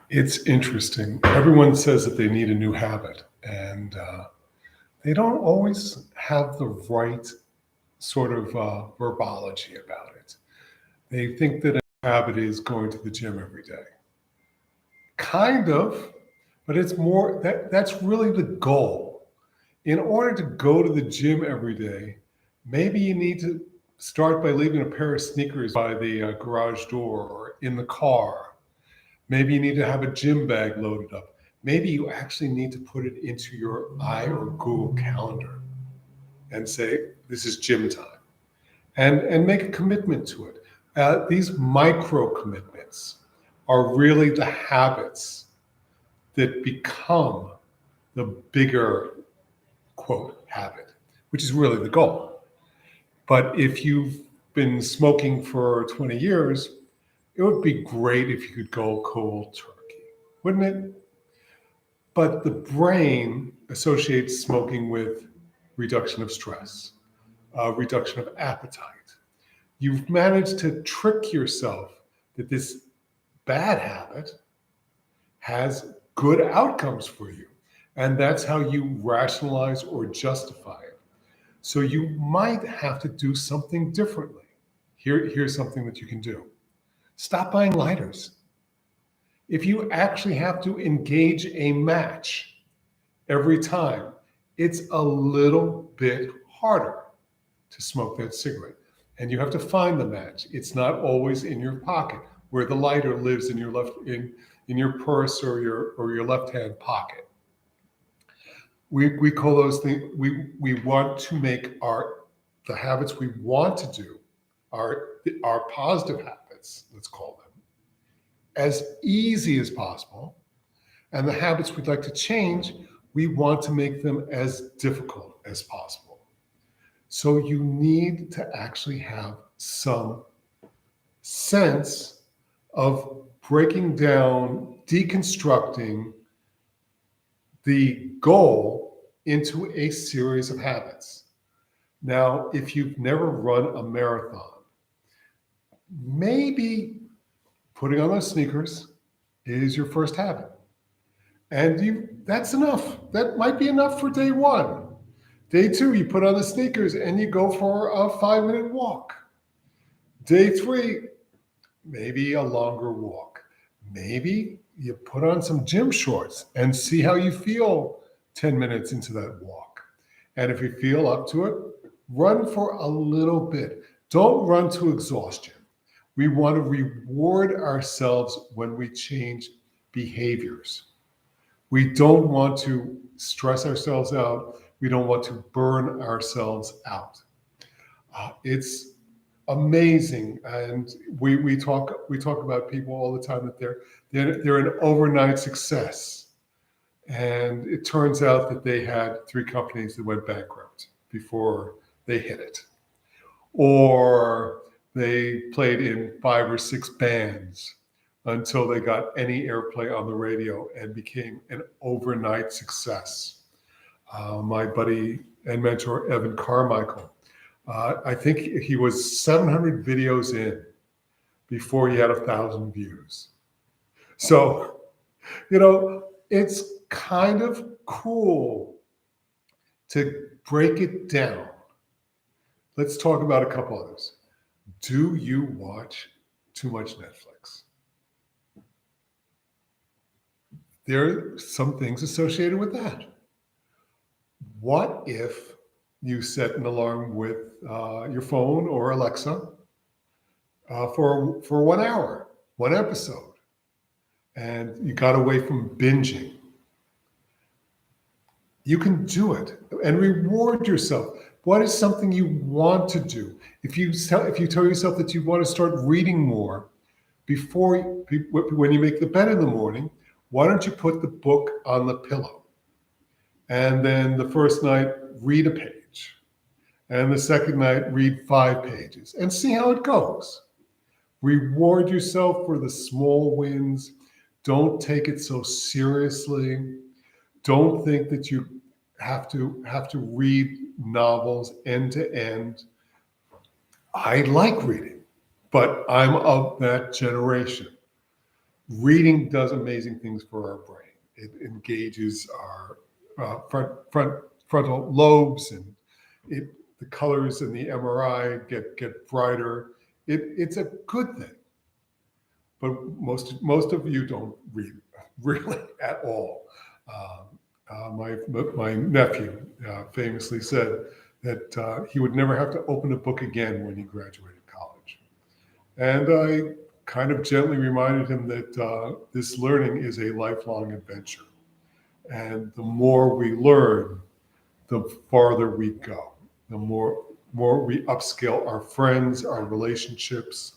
It's interesting. Everyone says that they need a new habit, and they don't always have the right sort of verbology about it. They think that a habit is going to the gym every day. Kind of, but it's more that's really the goal. In order to go to the gym every day, maybe you need to start by leaving a pair of sneakers by the garage door or in the car. Maybe you need to have a gym bag loaded up. Maybe you actually need to put it into your I or Google Calendar and say, this is gym time, and make a commitment to it. These micro commitments are really the habits that become the bigger, quote, habit, which is really the goal. But if you've been smoking for 20 years, it would be great if you could go cold turkey, wouldn't it? But the brain associates smoking with reduction of stress, reduction of appetite. You've managed to trick yourself that this bad habit has good outcomes for you. And that's how you rationalize or justify it. So you might have to do something differently. Here's something that you can do. Stop buying lighters. If you actually have to engage a match every time, it's a little bit harder to smoke that cigarette. And you have to find the match. It's not always in your pocket, where the lighter lives in your in your purse or your left hand pocket. We call those things, we want to make the habits we want to do, our positive habits, let's call them, as easy as possible. And the habits we'd like to change, we want to make them as difficult as possible. So you need to actually have some sense of breaking down, deconstructing the goal into a series of habits. Now, if you've never run a marathon, maybe putting on those sneakers is your first habit. And that's enough. That might be enough for day one. Day two, you put on the sneakers and you go for a 5-minute walk. Day three, maybe a longer walk. Maybe you put on some gym shorts and see how you feel 10 minutes into that walk. And if you feel up to it, run for a little bit. Don't run to exhaustion. We want to reward ourselves when we change behaviors. We don't want to stress ourselves out. We don't want to burn ourselves out. It's amazing, and we talk about people all the time that they're an overnight success, and it turns out that they had 3 companies that went bankrupt before they hit it, or they played in 5 or 6 bands until they got any airplay on the radio and became an overnight success. My buddy and mentor, Evan Carmichael, I think he was 700 videos in before he had 1,000 views. So, it's kind of cool to break it down. Let's talk about a couple others. Do you watch too much Netflix? There are some things associated with that. What if you set an alarm with your phone or Alexa for 1 hour, 1 episode, and you got away from binging? You can do it and reward yourself. What is something you want to do? If you tell yourself that you want to start reading more when you make the bed in the morning, why don't you put the book on the pillow? And then the first night, read a page. And the second night, read 5 pages and see how it goes. Reward yourself for the small wins. Don't take it so seriously. Don't think that you have to read novels end to end. I like reading, but I'm of that generation. Reading does amazing things for our brain. It engages our frontal lobes, and the colors in the MRI get brighter. It's a good thing, but most of you don't read really at all. My nephew famously said that he would never have to open a book again when he graduated college, and I kind of gently reminded him that this learning is a lifelong adventure, and the more we learn, the farther we go. The more we upscale our friends, our relationships.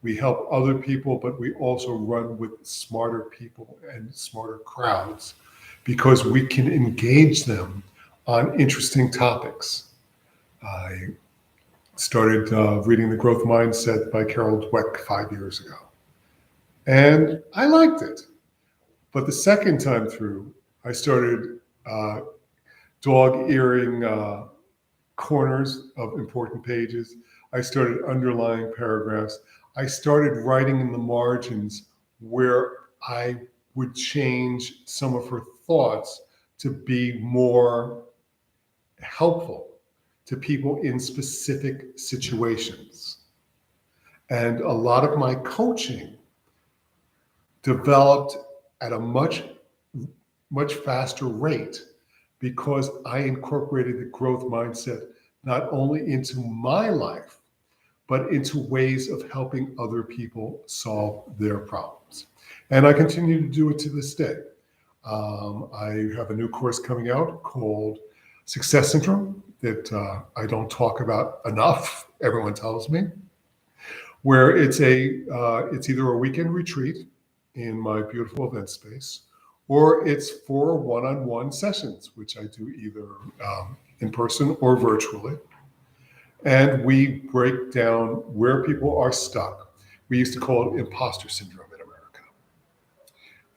We help other people, but we also run with smarter people and smarter crowds because we can engage them on interesting topics. I started reading The Growth Mindset by Carol Dweck 5 years ago, and I liked it. But the second time through, I started dog-earing corners of important pages. I started underlying paragraphs. I started writing in the margins where I would change some of her thoughts to be more helpful to people in specific situations. And a lot of my coaching developed at a much faster rate because I incorporated the growth mindset not only into my life, but into ways of helping other people solve their problems. And I continue to do it to this day. I have a new course coming out called Success Syndrome that I don't talk about enough, everyone tells me, where it's either a weekend retreat in my beautiful event space, or it's 4 one-on-one sessions, which I do either in person or virtually. And we break down where people are stuck. We used to call it imposter syndrome in America.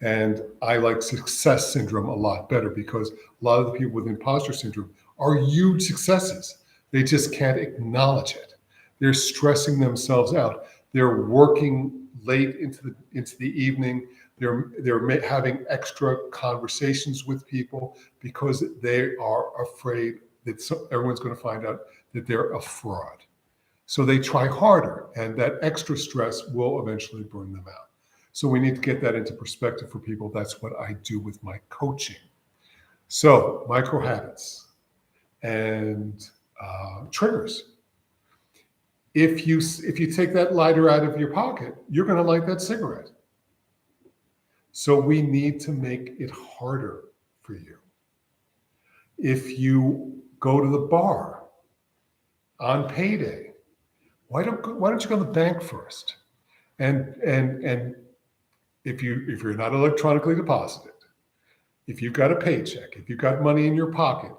And I like success syndrome a lot better because a lot of the people with imposter syndrome are huge successes. They just can't acknowledge it. They're stressing themselves out. They're working late into the evening. They're having extra conversations with people because they are afraid that everyone's going to find out that they're a fraud. So they try harder, and that extra stress will eventually burn them out. So we need to get that into perspective for people. That's what I do with my coaching. So micro habits and triggers. If you take that lighter out of your pocket, you're going to light that cigarette. So we need to make it harder for you. If you go to the bar on payday, why don't you go to the bank first? And if you're not electronically deposited, if you've got a paycheck, if you've got money in your pocket,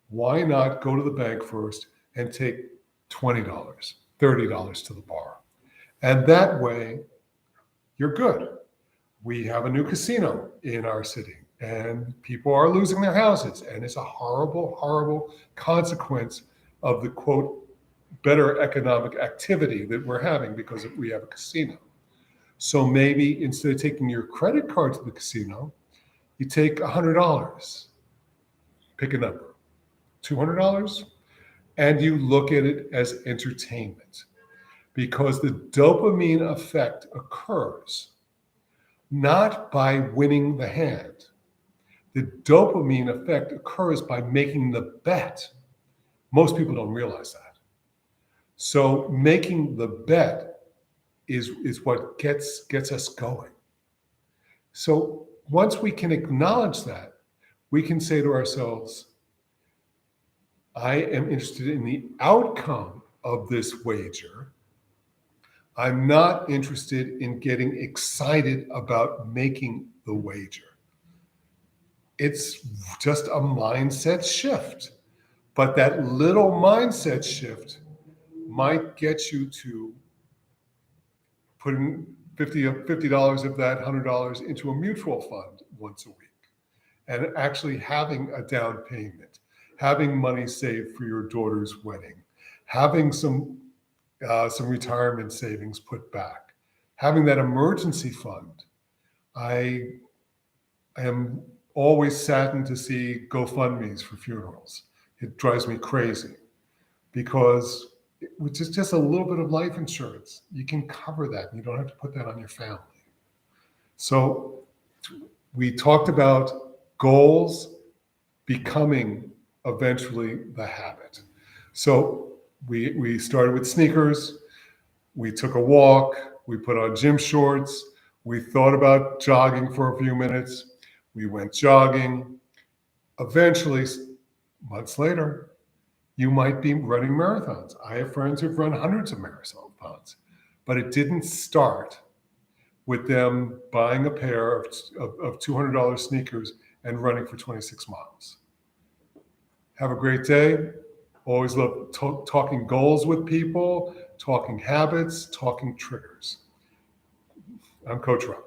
why not go to the bank first and take $20, $30 to the bar? And that way, you're good. We have a new casino in our city, and people are losing their houses, and it's a horrible, horrible consequence of the, quote, better economic activity that we're having because we have a casino. So maybe instead of taking your credit card to the casino, you take $100, pick a number, $200, and you look at it as entertainment, because the dopamine effect occurs not by winning the hand. The dopamine effect occurs by making the bet. Most people don't realize that. So making the bet is what gets us going. So once we can acknowledge that, we can say to ourselves, I am interested in the outcome of this wager. I'm not interested in getting excited about making the wager. It's just a mindset shift. But that little mindset shift might get you to putting $50 of that $100 into a mutual fund once a week, and actually having a down payment, having money saved for your daughter's wedding, having some retirement savings put back, having that emergency fund I am always saddened to see GoFundMe's for funerals. It drives me crazy because which is just a little bit of life insurance. You can cover that. You don't have to put that on your family. So we talked about goals becoming eventually the habit. So we started with sneakers. We took a walk. We put on gym shorts. We thought about jogging for a few minutes. We went jogging. Eventually, months later, you might be running marathons. I have friends who've run hundreds of marathons, but it didn't start with them buying a pair of $200 sneakers and running for 26 miles. Have a great day. Always love talking goals with people, talking habits, talking triggers. I'm Coach Rob.